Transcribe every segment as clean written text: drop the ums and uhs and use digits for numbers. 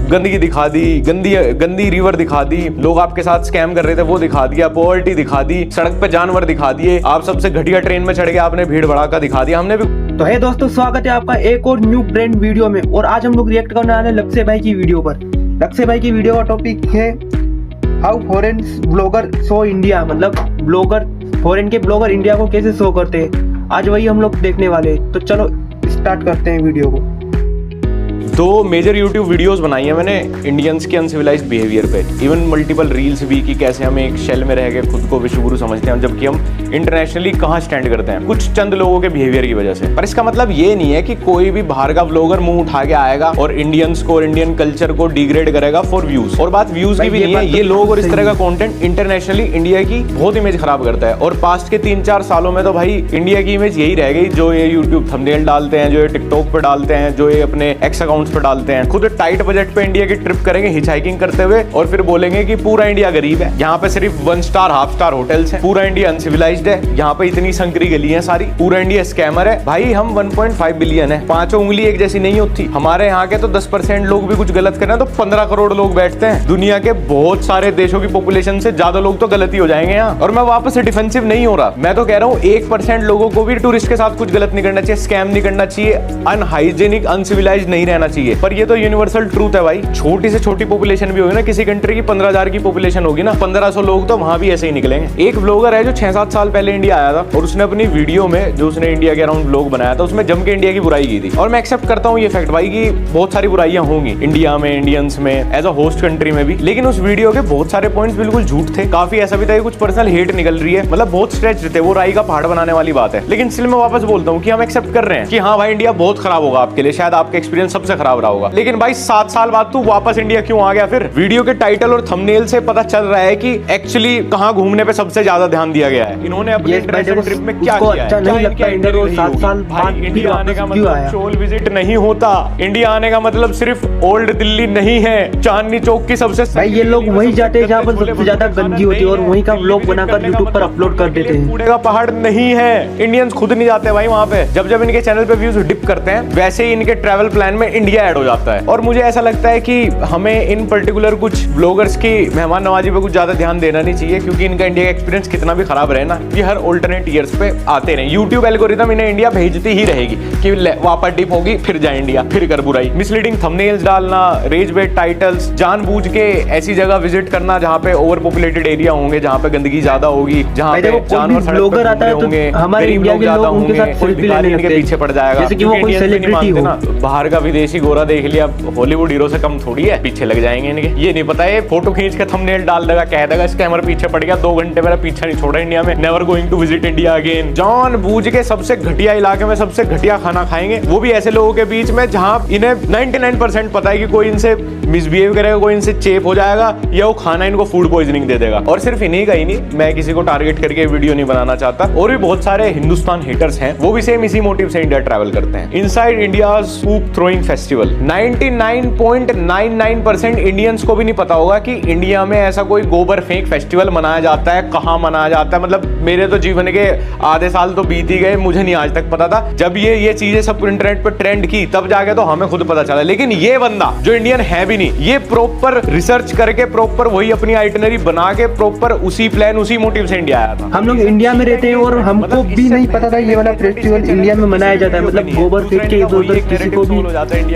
गंदगी दिखा दी, गंदी रिवर दिखा दी, लोग आपके साथ स्कैम कर रहे थे वो दिखा दिया, पॉवर्टी दिखा दी, सड़क पे जानवर दिखा दिए, आप सबसे घटिया ट्रेन में चढ़ के आपने भीड़ भड़ाका दिखा दिया। हमने भी तो है दोस्तों, स्वागत है आपका एक और न्यू ब्रांड वीडियो में। और आज हम लोग रिएक्ट करने वाले हैं लक्ष्य भाई की वीडियो पर। लक्ष्य भाई की वीडियो का टॉपिक है how foreign blogger show India, मतलब फॉरेन के ब्लॉगर इंडिया को कैसे शो करते हैं। आज वही हम लोग देखने वाले हैं। तो चलो स्टार्ट करते हैं वीडियो को। दो मेजर यूट्यूब वीडियोस बनाई हैं मैंने इंडियंस के अनसिविलाइज्ड बिहेवियर पे, इवन मल्टीपल रील्स भी कि कैसे हम एक शेल में रह के खुद को विश्वगुरु समझते हैं जबकि हम इंटरनेशनली कहाँ स्टैंड करते हैं कुछ चंद लोगों के बिहेवियर की वजह से। पर इसका मतलब ये नहीं है कि कोई भी बाहर का व्लॉगर मुंह उठा के आएगा और इंडियंस को और इंडियन कल्चर को डिग्रेड करेगा फॉर व्यूज। और बात व्यूज की भी नहीं है, ये लोग और इस तरह का कंटेंट इंटरनेशनली इंडिया की बहुत इमेज खराब करता है। और पास्ट के 3-4 सालों में तो भाई इंडिया की इमेज यही रह गई, जो ये यूट्यूब थंबनेल डालते हैं, जो ये टिकटॉक पे डालते हैं, जो ये अपने एक्स अकाउंट्स पे डालते हैं। खुद टाइट बजट पे इंडिया की ट्रिप करेंगे हिचहाइकिंग करते हुए और फिर बोलेंगे कि पूरा इंडिया गरीब है, यहाँ पे सिर्फ 1 स्टार हाफ स्टार होटल्स हैं, पूरा इंडिया अनसिविलाइज्ड है, यहाँ पे इतनी संकरी गली है सारी, पूरा इंडिया स्कैमर है। भाई हम 1.5 बिलियन है, 5 उंगली एक जैसी नहीं होती। हमारे यहाँ के तो 10% लोग भी कुछ गलत करें तो 15 करोड़ लोग बैठते हैं। दुनिया के बहुत सारे देशों की पॉपुलेशन से ज्यादा लोग तो गलती हो जाएंगे यहाँ। और मैं वापस से डिफेंसिव नहीं हो रहा, मैं तो कह रहा हूँ 1% लोगों को भी टूरिस्ट के साथ कुछ गलत नहीं करना चाहिए, स्कैम नहीं करना चाहिए, अनहाइजेनिक अनसिविलाइज्ड नहीं रहना चाहिए। पर ये तो यूनिवर्सल ट्रूथ है भाई, छोटी से छोटी पॉपुलेशन भी होगी ना, किसी कंट्री की 15,000 की पॉपुलेशन होगी ना, 1500 लोग तो वहां भी ऐसे ही निकलेंगे। एक व्लॉगर है जो 6-7 साल पहले इंडिया आया था और उसने अपनी वीडियो में जो उसने इंडिया के अराउंड व्लॉग बनाया था उसमें जम के इंडिया की बुराई की थी। और मैं एक्सेप्ट करता हूँ ये फैक्ट भाई कि बहुत सारी बुराइयां होंगी इंडिया में, इंडियंस में, एज अ होस्ट कंट्री में भी। लेकिन उस वीडियो के बहुत सारे पॉइंट्स बिल्कुल झूठ थे, काफी ऐसा भी था कि कुछ पर्सनल हेट निकल रही है, मतलब बहुत स्ट्रेच थे, वो राई का पहाड़ बनाने वाली बात है। लेकिन स्टिल मैं वापस बोलता हूँ कि हम एक्सेप्ट कर रहे हैं कि हाँ भाई इंडिया बहुत खराब होगा आपके लिए, शायद आपका एक्सपीरियंस सबसे खराब रहा होगा। लेकिन भाई 7 साल बाद तू वापस इंडिया क्यों आ गया? फिर वीडियो के टाइटल और थंबनेल से पता चल रहा है कि एक्चुअली कहां घूमने पे सबसे ज्यादा ध्यान दिया गया है। इन्होंने अपने इंटरनेशनल ट्रिप में क्या किया है? अच्छा नहीं लगता इंडिया को 7 साल बाद इंडिया आने का मतलब शोल विजिट नहीं होता, इंडिया आने का मतलब सिर्फ ओल्ड दिल्ली नहीं है, चांदनी चौक की सबसे भाई ये लोग वही जाते हैं जहाँ पर सबसे ज्यादा गंदगी होती है और वहीं का व्लॉग बनाकर यूट्यूब पर अपलोड कर देते हैं। कूड़े का पहाड़ नहीं है, इंडियंस खुद नहीं जाते भाई वहां पे। जब जब इनके चैनल पे व्यूज डिप करते हैं वैसे ही इनके ट्रैवल प्लान में इंडिया ऐड हो जाता है। और मुझे ऐसा लगता है कि हमें इन पर्टिकुलर कुछ ब्लॉगर्स की मेहमान नवाजी पे कुछ ज्यादा ध्यान देना नहीं चाहिए, क्योंकि इनका इंडिया का एक्सपीरियंस कितना भी खराब रहे ना, ये हर ऑल्टरनेट ईयर्स पे आते रहे। यूट्यूब एल्गोरिथम इन्हें इंडिया भेजती ही रहेगी कि वापस डिप होगी फिर जाए इंडिया, फिर कर बुराई, मिसलीडिंग थंबनेल्स डालना, रेज बेट टाइटल्स, जानबूझ के ऐसी जगह विजिट करना जहां पे ओवर पॉपुलेटेड एरिया होंगे, जहां पे गंदगी ज्यादा होगी, जहां पे जानवर सड़क पे घूम रहे होंगे, हमारे इंडिया के लोग उनके साथ सेल्फी लेने के पीछे पड़ जाएगा, जैसे कि वो कोई सेलिब्रिटी हो। बाहर का विदेशी गोरा देख लिया, हॉलीवुड हीरो से कम थोड़ी है, पीछे लग जाएंगे इनके। ये नहीं पता है फोटो खींच के थंबनेल डाल देगा, कह देगा स्कैमर पीछे पड़ गया, 2 घंटे मेरा पीछा नहीं छोड़ा इंडिया में, never going to visit India again. जानबूझ के सबसे घटिया इलाके में सबसे घटिया खाना खाएंगे, वो भी ऐसे लोगों के बीच में जहां इन्हें 99% पता है कि कोई इनसे मिसबिहेव करेगा, कोई इनसे चेप हो जाएगा या वो खाना इनको फूड पॉइजनिंग दे देगा। और सिर्फ इन्हीं का ही नहीं, मैं किसी को टारगेट करके वीडियो नहीं बनाना चाहता, और भी बहुत सारे हिंदुस्तान हेटर्स हैं, वो भी सेम इसी मोटिव से इंडिया ट्रैवल करते हैं। Inside India's soup throwing festival, 99.99% Indians को भी नहीं पता होगा कि इंडिया में ऐसा कोई गोबर फेंक फेस्टिवल मनाया जाता है, कहां मनाया जाता है। मतलब मेरे तो जीवन के आधे साल तो बीत ही गए, मुझे नहीं आज तक पता था। जब ये चीजें सब इंटरनेट पर ट्रेंड की तब जाके तो हमें खुद पता चला। लेकिन ये बंदा जो इंडियन है भी नहीं, ये प्रॉपर रिसर्च करके प्रॉपर वही अपनी आइटनरी बना के प्रॉपर उसी प्लान उसी मोटिव से इंडिया आया था। हम लोग इंडिया में रहते हैं और हमको भी नहीं पता था ये वाला फेस्टिवल इंडिया में मनाया जाता है। मतलब गोबर फेंक के इधर-उधर किसी को भी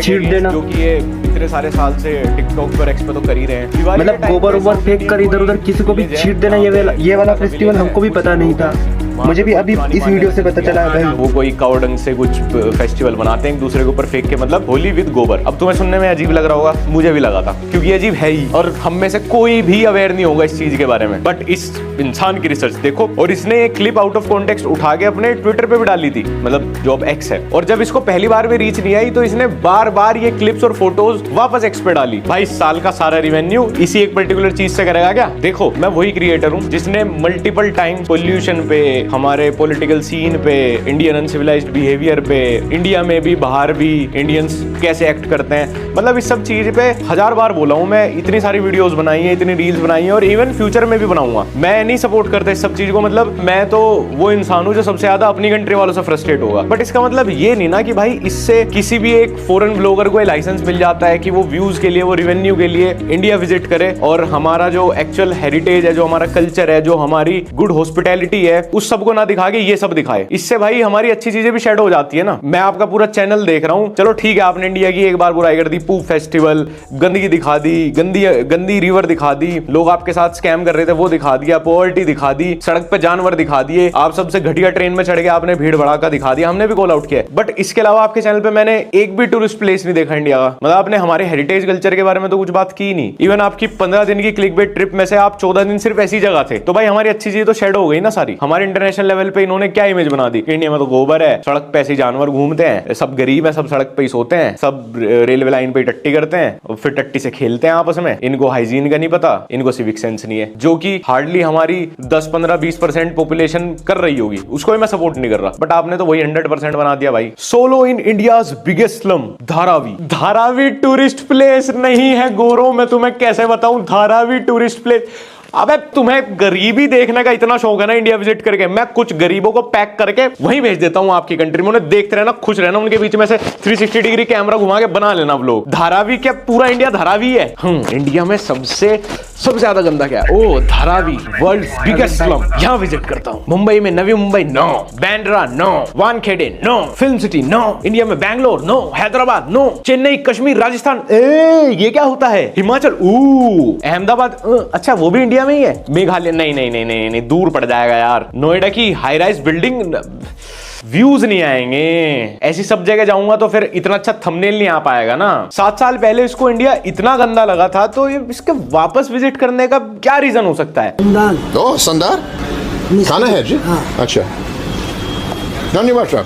छीट देना, जो कि ये इतने सारे साल से टिकटॉक पर एक्स पे तो कर ही रहे हैं। मतलब गोबर ओबर फेंक कर इधर उधर किसी को भी छीट देना, ये वाला फेस्टिवल हमको भी पता नहीं था। मुझे भी अभी इस वीडियो से पता चला है। वो कोई कावड़ंग से कुछ फेस्टिवल बनाते हैं एक दूसरे के ऊपर फेंक के, मतलब होली विद गोबर। अब तुम्हें सुनने में अजीब लग रहा होगा, मुझे भी लगा था, क्योंकि अजीब है ही और हम में से कोई भी अवेयर नहीं होगा इस चीज के बारे में। बट इस इंसान की रिसर्च देखो, और इसने एक क्लिप आउट ऑफ कॉन्टेक्स्ट उठा के अपने ट्विटर पे भी डाली थी, मतलब जो अब एक्स है। और जब इसको पहली बार भी रीच नहीं आई तो इसने बार बार ये क्लिप्स और फोटोज वापस एक्स पे डाली। भाई साल का सारा रिवेन्यू इसी एक पर्टिकुलर चीज से करेगा क्या? देखो मैं वही क्रिएटर हूँ जिसने मल्टीपल टाइम पोल्यूशन पे, हमारे पॉलिटिकल सीन पे, इंडियन अनसिविलाइज्ड बिहेवियर पे, इंडिया में भी बाहर भी इंडियंस कैसे एक्ट करते हैं, मतलब इस सब चीज पे 1000 बार बोला हूं मैं। इतनी सारी वीडियोस बनाई है, इतनी रील्स बनाई है और इवन फ्यूचर में भी बनाऊंगा। मैं नहीं सपोर्ट करता इस सब चीज को, मतलब मैं तो वो इंसान हूं जो सबसे ज्यादा अपनी कंट्री वालों से फ्रस्ट्रेट होगा। बट इसका मतलब ये नहीं ना कि भाई इससे किसी भी एक फॉरेन ब्लॉगर को लाइसेंस मिल जाता है कि वो व्यूज के लिए, वो रेवेन्यू के लिए इंडिया विजिट करे और हमारा जो एक्चुअल हेरिटेज है, जो हमारा कल्चर है, जो हमारी गुड हॉस्पिटैलिटी है, उस सब को ना दिखा के ये सब दिखाए। इससे भाई हमारी अच्छी चीजें भी शेड हो जाती है ना। मैं आपका पूरा चैनल देख रहा हूँ, चलो ठीक है आपने इंडिया की एक बार बुराई कर दी, पूप फेस्टिवल, गंदगी दिखा दी, गंदी रिवर दिखा दी, लोग आपके साथ स्कैम कर रहे थे वो दिखा दिया, पॉवर्टी दिखा दी, सड़क पे जानवर दिखा दिए, आप सबसे घटिया ट्रेन में चढ़ के आपने भीड़ भड़ाका दिखा दिया, हमने भी कॉल आउट किया। बट इसके अलावा आपके चैनल पे मैंने एक भी टूरिस्ट प्लेस नहीं देखा इंडिया का। मतलब आपने हमारे हेरिटेज कल्चर के बारे में तो कुछ बात की नहीं। इवन आपकी 15 दिन की क्लिकबेट ट्रिप में से आप 14 दिन सिर्फ ऐसी जगह थे, तो भाई हमारी अच्छी चीज तो शेड हो गई ना सारी। हमारे इंटरनेशनल लेवल पे इन्होंने क्या इमेज बना दी, इंडिया में तो गोबर है, सड़क पे ऐसे जानवर घूमते हैं, सब गरीब है, सब सड़क पे ही सोते हैं, सब रेलवे लाइन पे टट्टी करते हैं और फिर टट्टी से खेलते हैं आपस में, इनको हाइजीन का नहीं पता, इनको सिविक सेंस नहीं है, जो कि हार्डली हमारी 10, 15, 20% पॉपुलेशन कर रही होगी। उसको भी मैं सपोर्ट नहीं कर रहा, बट आपने तो वही 100% बना दिया भाई। Solo in India's biggest slum, Dharavi. Dharavi tourist place नहीं है गोरो, मैं तुम्हें कैसे बताऊं धारावी टूरिस्ट प्लेस। अबे तुम्हें गरीबी देखने का इतना शौक है ना इंडिया विजिट करके, मैं कुछ गरीबों को पैक करके वहीं भेज देता हूं आपकी कंट्री में, उन्हें देखते रहना, खुश रहना, उनके बीच में से 360 डिग्री कैमरा घुमा के बना लेना व्लॉग। धारावी क्या पूरा इंडिया धारावी है? इंडिया में सबसे ज्यादा गंदा क्या है? ओ धारावी, वर्ल्ड बिगेस्ट स्लम, यहां विजिट करता हूं। मुंबई में Navi Mumbai no, Bandra no, Wankhede no, film city no, India में बैंगलोर नो, हैदराबाद नो, चेन्नई, कश्मीर, राजस्थान, ये क्या होता है? हिमाचल, अहमदाबाद, अच्छा वो भी इंडिया में ही है। मेघालय नहीं, दूर पड़ जाएगा यार। नोएडा की हाई राइज बिल्डिंग, व्यूज नहीं आएंगे। ऐसी सब जगह जाऊंगा तो फिर इतना अच्छा थंबनेल नहीं आ पाएगा ना। 7 साल पहले इसको इंडिया इतना गंदा लगा था, तो इसके वापस विजिट करने का क्या रीजन हो सकता है? संदार खाना है जी। अच्छा धन्यवाद।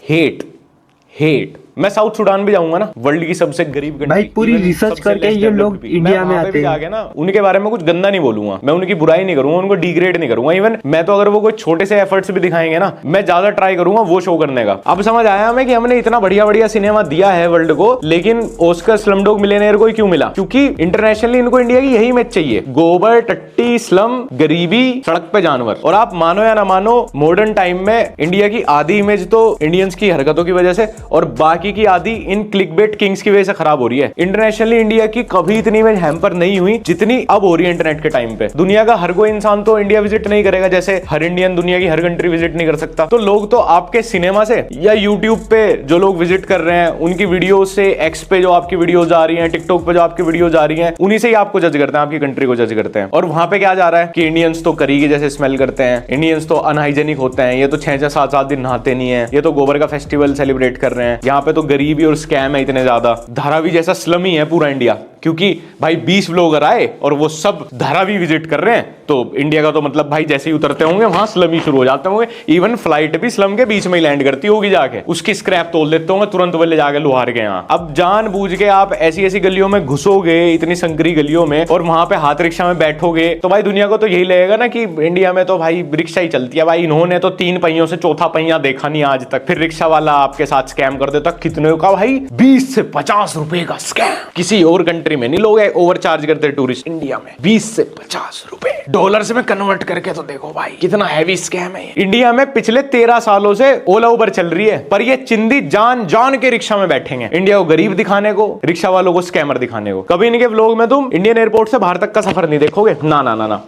हेट मैं साउथ सुडान भी जाऊंगा ना, वर्ल्ड की सबसे गरीब कंट्री। भाई पूरी रिसर्च करके ये लोग इंडिया में आते हैं ना, उनके बारे में कुछ गंदा नहीं बोलूंगा, मैं उनकी बुराई नहीं करूंगा, उनको डिग्रेड नहीं करूंगा। इवन मैं तो अगर वो कोई छोटे से एफर्ट्स भी दिखाएंगे ना, मैं ज्यादा ट्राई करूंगा वो शो करने का। अब समझ आया हमें कि हमने इतना बढ़िया सिनेमा दिया है वर्ल्ड को, लेकिन ऑस्कर स्लमडॉग मिलियनेयर को क्यों मिला? क्योंकि इंटरनेशनली इनको इंडिया की यही इमेज चाहिए, गोबर, टट्टी, स्लम, गरीबी, सड़क पे जानवर। और आप मानो या ना मानो, मॉडर्न टाइम में इंडिया की आधी इमेज तो इंडियंस की हरकतों की वजह से और बाकी की आधी इन क्लिकबेट किंग्स की वजह से खराब हो रही है। इंटरनेशनली इंडिया की कभी इतनी इमेज हैम्पर नहीं हुई जितनी अब हो रही है इंटरनेट के टाइम पे। दुनिया का हर कोई इंसान तो इंडिया विजिट नहीं करेगा, जैसे हर इंडियन दुनिया की हर कंट्री विजिट नहीं कर सकता। तो लोग तो आपके सिनेमा से या यूट्यूब पे जो लोग विजिट कर रहे हैं उनकी वीडियो से, एक्स पे जो आपकी वीडियोज आ रही हैं, टिकटॉक पे जो आपकी वीडियोज आ रही हैं, उन्हीं से ही आपको जज करते हैं, आपकी कंट्री को जज करते हैं। और वहां पे क्या जा रहा है कि इंडियंस तो करी के जैसे स्मेल करते हैं, इंडियंस तो अनहाइजेनिक होते हैं, ये तो 6-6, 7-7 दिन नहाते नहीं है, ये तो गोबर का फेस्टिवल सेलिब्रेट कर रहे हैं, यहाँ पे तो गरीबी और स्कैम है इतने ज्यादा। धारावी जैसा स्लम ही है पूरा इंडिया, क्योंकि भाई 20 व्लॉगर आए और वो सब धारावी विजिट कर रहे हैं, तो इंडिया का तो मतलब भाई जैसे ही उतरते होंगे वहां स्लम ही शुरू हो जाते होंगे। इवन फ्लाइट भी स्लम के बीच में ही लैंड करती होगी, जाके उसकी स्क्रैप तोड़ देते होंगे तुरंत, वो ले जाके लोहार के यहाँ। अब जानबूझ के आप ऐसी गलियों में घुसोगे, इतनी संकरी गलियों में, और वहां पे हाथ रिक्शा में बैठोगे, तो भाई दुनिया को तो यही लगेगा ना कि इंडिया में तो भाई रिक्शा ही चलती है। भाई इन्होंने तो 3 पहियों से चौथा पहिया देखा नहीं आज तक। फिर रिक्शा वाला आपके साथ स्कैम कर देता, कितने का भाई? 20 से 50 रुपए का स्कैम। किसी और कंट्री में नहीं लोग ओवर चार्ज करते टूरिस्ट, इंडिया में 20 से 50 रुपए डॉलर से में कन्वर्ट करके तो देखो भाई कितना हैवी स्कैम है। इंडिया में पिछले 13 सालों से ओला उबर चल रही है, पर ये चिंदी जान के रिक्शा में बैठेंगे, इंडिया को गरीब दिखाने को, रिक्शा वालों को स्कैमर दिखाने को। कभी इनके व्लॉग में तुम इंडियन एयरपोर्ट से बाहर तक का सफर नहीं देखोगे, ना।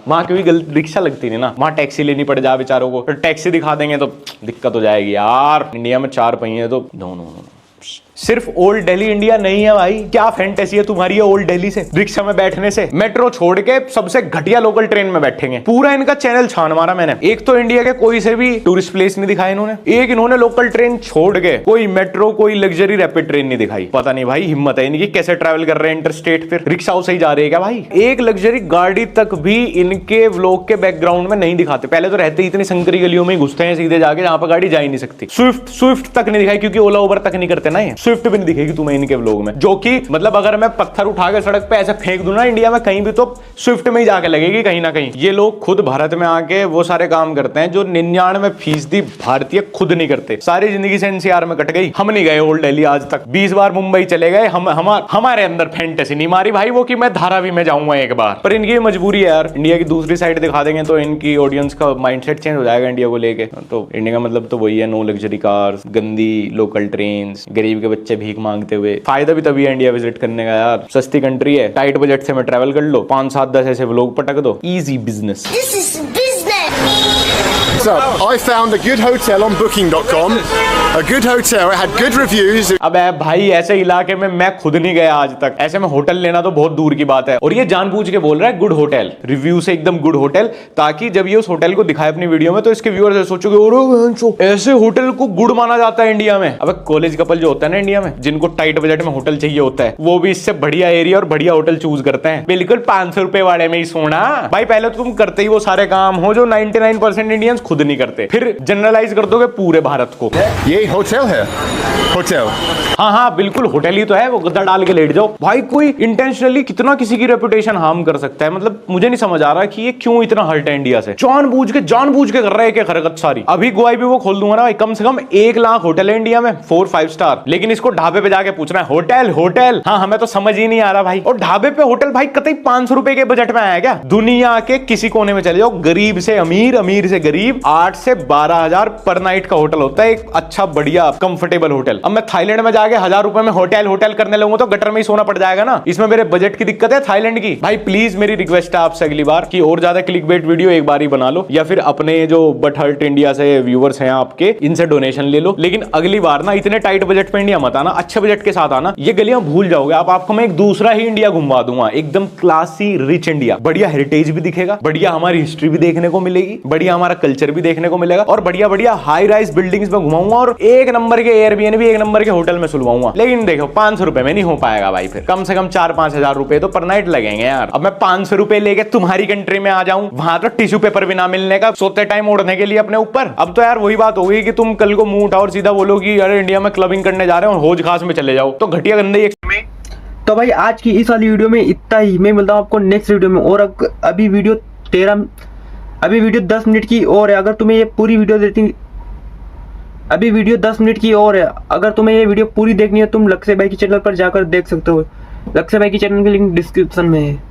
वहां क्योंकि रिक्शा लगती नहीं ना, वहां टैक्सी लेनी पड़ जाए बेचारों को, फिर टैक्सी दिखा देंगे तो दिक्कत हो जाएगी यार। इंडिया में 4 पहिए तो नो। सिर्फ ओल्ड दिल्ली इंडिया नहीं है भाई, क्या फैंटेसी है तुम्हारी ओल्ड दिल्ली से, रिक्शा में बैठने से। मेट्रो छोड़ के सबसे घटिया लोकल ट्रेन में बैठेंगे। पूरा इनका चैनल छान मारा मैंने। एक तो इंडिया के कोई से भी टूरिस्ट प्लेस नहीं दिखाया इन्होंने, एक इन्होंने लोकल ट्रेन छोड़ के कोई मेट्रो, कोई लग्जरी रैपिड ट्रेन नहीं दिखाई। पता नहीं भाई हिम्मत है इनकी, कैसे ट्रैवल कर रहे हैं इंटरस्टेट, फिर रिक्शाओं से ही जा रहे हैं क्या भाई? एक लग्जरी गाड़ी तक भी इनके व्लॉग के बैकग्राउंड में नहीं दिखाते। पहले तो रहते इतनी संकरी गलियों में घुसते हैं सीधे जाके जहां पर गाड़ी जा ही नहीं सकती। स्विफ्ट तक नहीं दिखाई, क्योंकि ओला उबर तक नहीं करते ना, ये स्विफ्ट भी नहीं दिखेगी तुम्हें इनके व्लॉग में। जो कि मतलब अगर मैं पत्थर उठा के सड़क पे ऐसे फेंक दूं ना इंडिया में कहीं भी, तो स्विफ्ट में ही जाके लगेगी कहीं ना कहीं। ये लोग खुद भारत में आके वो सारे काम करते हैं जो 99% भारतीय खुद नहीं करते। सारी जिंदगी से एनसीआर में कट गई, हम नहीं गए ओल्ड दिल्ली आज तक, 20 बार मुंबई चले गए, हमारे अंदर फैंटेसी नहीं मारी भाई वो कि मैं धारावी में जाऊंगा एक बार। पर इनकी मजबूरी है यार, इंडिया की दूसरी साइड दिखा देंगे तो इनकी ऑडियंस का माइंडसेट चेंज हो जाएगा इंडिया को लेके। तो इंडिया का मतलब तो वही है, नो लग्जरी कार्स, गंदी लोकल ट्रेन्स, गरीब के बच्चे भीख मांगते हुए। फायदा भी तभी है इंडिया विजिट करने का यार, सस्ती कंट्री है, टाइट बजट से मैं ट्रैवल कर लो, 5 7 10 ऐसे व्लॉग पटक दो, easy business. So, I found a good hotel on booking.com. A good hotel, it had good reviews. अब भाई ऐसे इलाके में मैं खुद नहीं गया आज तक, ऐसे में होटल लेना तो बहुत दूर की बात है। और ये जानबूझ के बोल रहा है गुड होटल, रिव्यू से एकदम गुड होटल, ताकि जब ये उस होटल को दिखाए अपनी वीडियो में तो इसके व्यूअर्स सोचोगे ऐसे होटल को गुड माना जाता है इंडिया में। अब कॉलेज कपल जो होता है ना इंडिया में, जिनको टाइट बजट में होटल चाहिए होता है, वो भी इससे बढ़िया एरिया और बढ़िया होटल चूज करते हैं, बिल्कुल 500 रुपए वाले में ही सोना। भाई पहले तो तुम करते ही वो सारे काम हो जो 99% इंडियंस खुद नहीं करते, फिर जनरलाइज कर दोगे पूरे भारत को। ये होटल है, होटल। हाँ बिल्कुल होटल ही तो है, वो गद्दा डाल के लेट जाओ। भाई कोई इंटेंशनली कितना किसी की रेपुटेशन हार्म कर सकता है, मतलब मुझे नहीं समझ आ रहा कि ये क्यों इतना हर्ट है इंडिया से, जानबूझ के कर रहा है क्या हरकत सारी। अभी गोवा भी वो खोल दूंगा ना भाई, कम से कम 1 लाख होटल है इंडिया में, 4 5 स्टार, लेकिन इसको ढाबे पे जाके पूछना है होटल होटल, हाँ हमें तो समझ ही नहीं आ रहा भाई। और ढाबे पे होटल भाई कतई 500 रुपए के बजट में आया क्या? दुनिया के किसी कोने में चले जाओ, गरीब से अमीर, अमीर से गरीब, 8 से 12,000 पर नाइट का होटल होता है, एक अच्छा बढ़िया कंफर्टेबल होटल। अब मैं थाईलैंड में जाके 1000 रुपए में होटल करने लगूं तो गटर में ही सोना पड़ जाएगा ना। इसमें मेरे बजट की दिक्कत है थाईलैंड की। भाई प्लीज मेरी रिक्वेस्ट है आपसे अगली बार कि और ज्यादा क्लिकबेट वीडियो एक बार ही बना लो, या फिर अपने जो बट हर्ट इंडिया से व्यूअर्स हैं आपके, इनसे डोनेशन ले लो, लेकिन अगली बार ना इतने टाइट बजट पे इंडिया मत आना, अच्छे बजट के साथ आना। ये गलियां भूल जाओगे आप, आपको मैं एक दूसरा ही इंडिया घुमा दूंगा, एकदम क्लासी रिच इंडिया, बढ़िया हेरिटेज भी दिखेगा, बढ़िया हमारी हिस्ट्री भी देखने को मिलेगी, बढ़िया हमारा कल्चर भी देखने को मिलेगा, और बढ़िया बढ़िया हाई राइज बिल्डिंग्स में घुमाऊंगा, और एक नंबर के एयरबीएनबी, एक नंबर के होटल में सुलवाऊंगा। लेकिन देखो 500 रुपए में नहीं हो पाएगा भाई, फिर कम से कम 4-5 हजार रुपए तो पर नाइट लगेंगे यार। अब मैं 500 रुपए लेके तुम्हारी कंट्री में आ जाऊं, वहां तो टिश्यू पेपर भी ना मिलने का, सोते टाइम ओढ़ने के लिए अपने ऊपर। अब तो यार वही बात होगी कि तुम कल को मुंह उठाओ और सीधा बोलो कि अरे इंडिया में क्लबिंग करने जा रहे हो और हौज खास में चले जाओ, तो घटिया गंदे। तो भाई आज की इस वाली वीडियो में इतना ही, मैं मिलता हूँ आपको नेक्स्ट वीडियो में। और अभी वीडियो 10 मिनट की और है, अगर तुम्हें ये पूरी वीडियो देखनी, अभी वीडियो 10 मिनट की और है, अगर तुम्हें ये वीडियो पूरी देखनी है तुम लक्ष्य भाई के चैनल पर जाकर देख सकते हो। लक्ष्य भाई की चैनल की लिंक डिस्क्रिप्शन में है।